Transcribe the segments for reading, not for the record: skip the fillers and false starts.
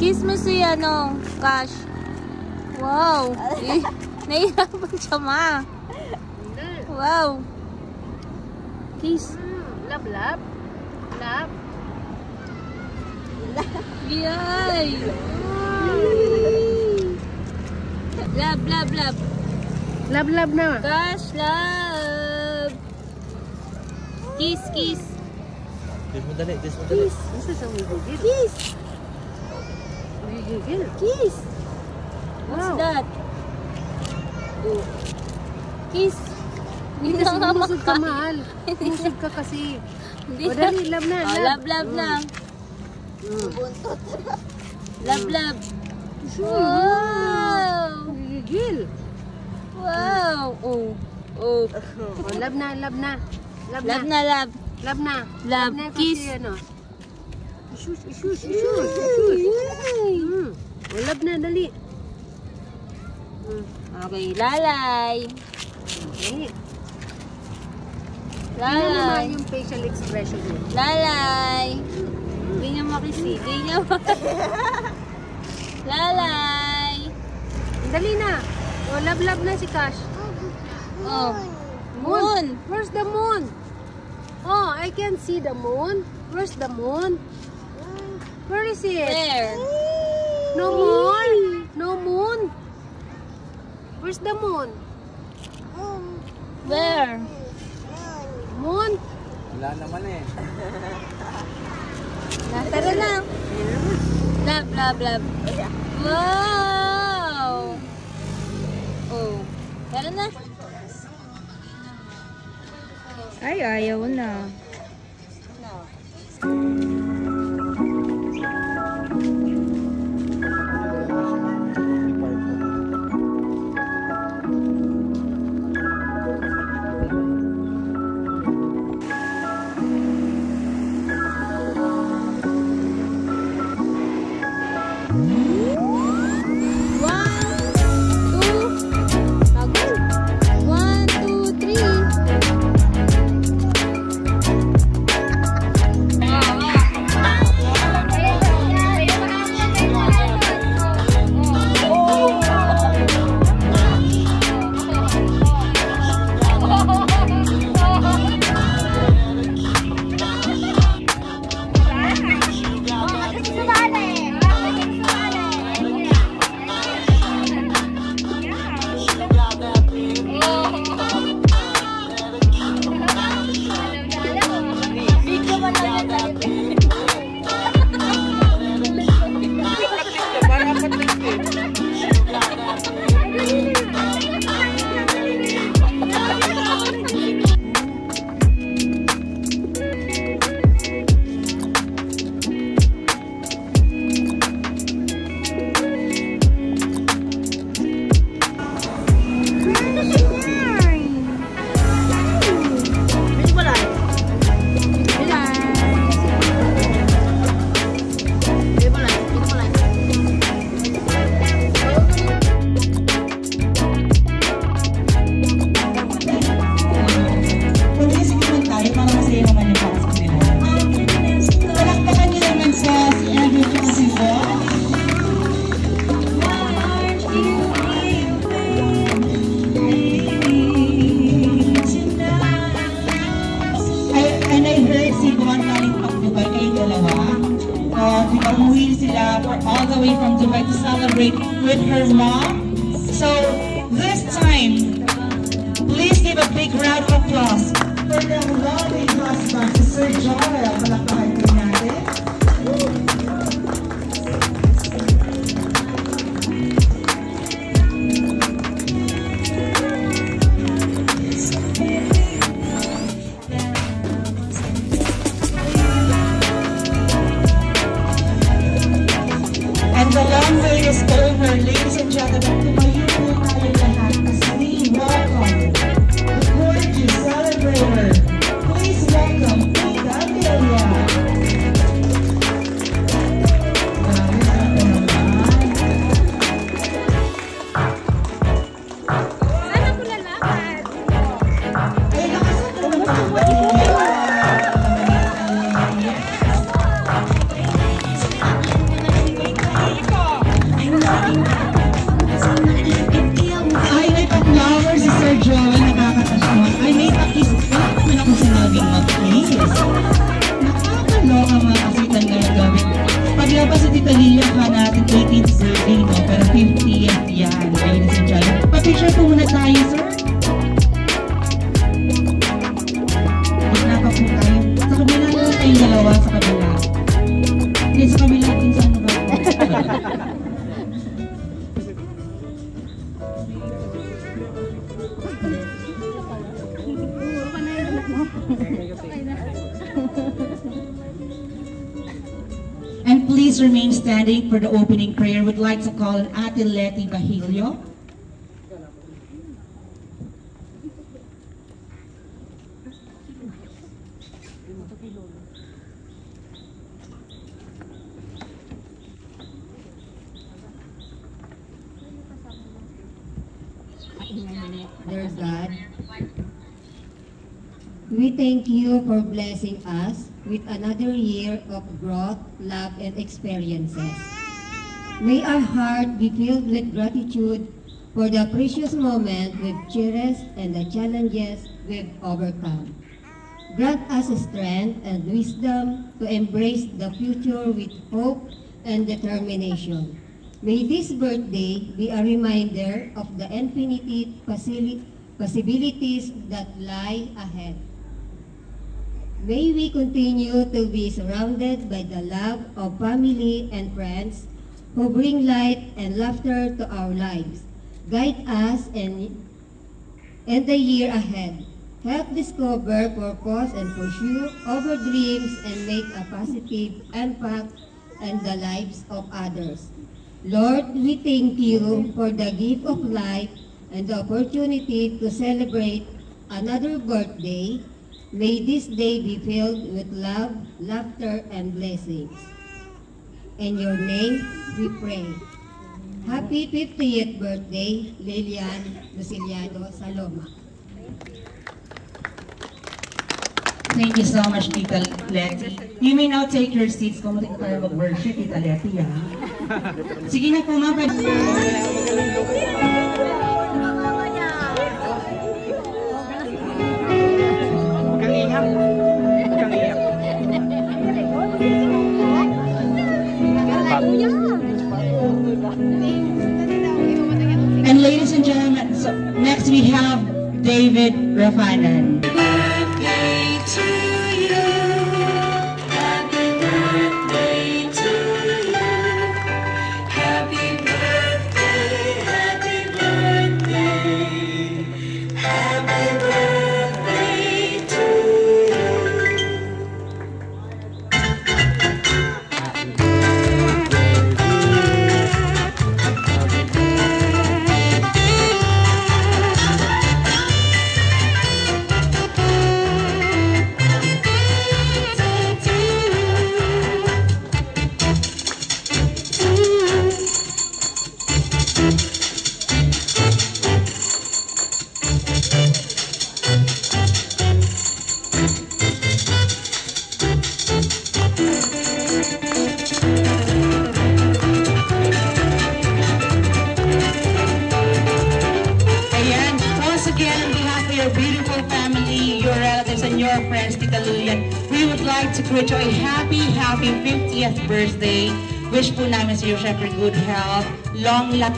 Kiss mo si Cash. Wow. Nahihirapan siya, ma. Wow. Kiss. Love, love. Love. Yay. Love, love, love. Love, love na. Cash, love. Kiss, kiss. Kiss mo dali, kiss mo dali. Kiss. Isa sa umigigil. Kiss. Umigigil. Kiss. What's that? Oh. Kiss. Hindi na nga Musod ka, mahal. Musod ka kasi. O, dali, love na. Love, love na. Love, love. Wow. Umigigil. Wow. Oh. Oh. O, love na, love na. Love na, love. Love na. Love, na kiss. Kasi, ano. Ishush, ishush, ishush, ishush. O, love na, dali. Okay, lalay. Dali. Tingnan Lalay. naman yung facial expression niya. Lalay. Hindi niya makisi. Hindi niya makisi. Lalay. Dali na. Oh, love na si Cash. Oh. Moon. Where's the moon? Oh, I can see the moon. Where's the moon? Where is it? There. No more? No moon? Where's the moon? Where? Moon? Wala naman eh. Tara na. Love. Wow! Oh. Tara na. Ay, ayaw na. All the way from Dubai to celebrate with her mom. So this time, please give a big round of applause for the lovely husband, Sir Joel. Malakahan po natin. And the long wait is over, ladies and gentlemen. Tumayo po tayo lahat as we welcome the gorgeous celebrator. Please welcome Tita Amelia. Sana ko lalakad. Ay, nakasan ka naman pag-ibig. Ay, may pa-flowers si Sir Joel, nakakatasyon. Ay, may pa-kiss. Wala naman ako sinabing mag-kiss. Nakakaloka mga kasitan na gawin. Paglabas sa Tita Lia ka natin 18th birthday, no? Pero 50th yan, ladies and gentlemen. Pa-picture po muna tayo, sir. Wala pa po tayo. Sa kabila na tayong dalawa sa kabila. Hindi, sa kabila din sa ano ba? And please remain standing for the opening prayer. Would like to call on Ate Letty Bahilio. Dear God, we thank you for blessing us with another year of growth, love, and experiences. May our heart be filled with gratitude for the precious moment we've cherished and the challenges we've overcome. Grant us strength and wisdom to embrace the future with hope and determination. May this birthday be a reminder of the infinite possibilities that lie ahead. May we continue to be surrounded by the love of family and friends who bring light and laughter to our lives. Guide us in the year ahead. Help discover purpose and pursue our dreams and make a positive impact in the lives of others. Lord, we thank you for the gift of life and the opportunity to celebrate another birthday. May this day be filled with love, laughter, and blessings. In your name, we pray. Happy 50th birthday, Lilian Luciliado Saloma. Thank you so much, Tita Letty. You may now take your seats kung muli tayo mag-worship, Tita Letty, ha? Sige na po, mga And ladies and gentlemen, so next we have David Rafanan. To a happy 50th birthday. Wish po namin sa iyo, syempre, good health, long life.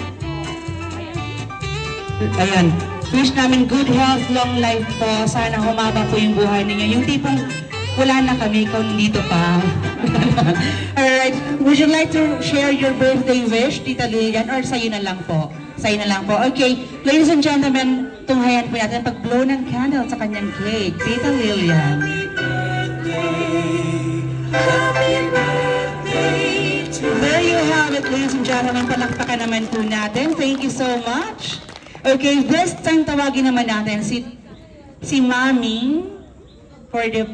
Ayan. Wish namin good health, long life po. Sana humaba po yung buhay ninyo. Yung tipong wala na kami, ikaw dito pa. Alright. Would you like to share your birthday wish, Tita Lilian, or sa'yo na lang po? Sa'yo na lang po. Okay. Ladies and gentlemen, tunghayan po natin pag-blow ng candle sa kanyang cake. Tita Lilian. There you have it, ladies and gentlemen. Palakpakan naman po natin. Thank you so much. Okay, this time tawagin naman natin si Mami for the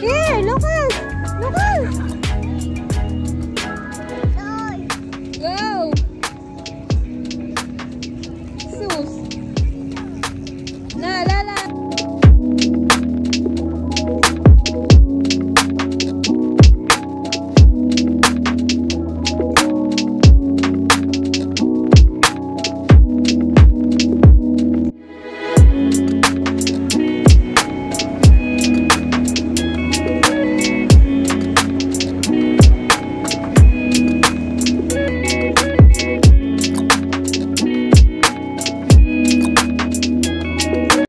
Here, Lucas! Lucas!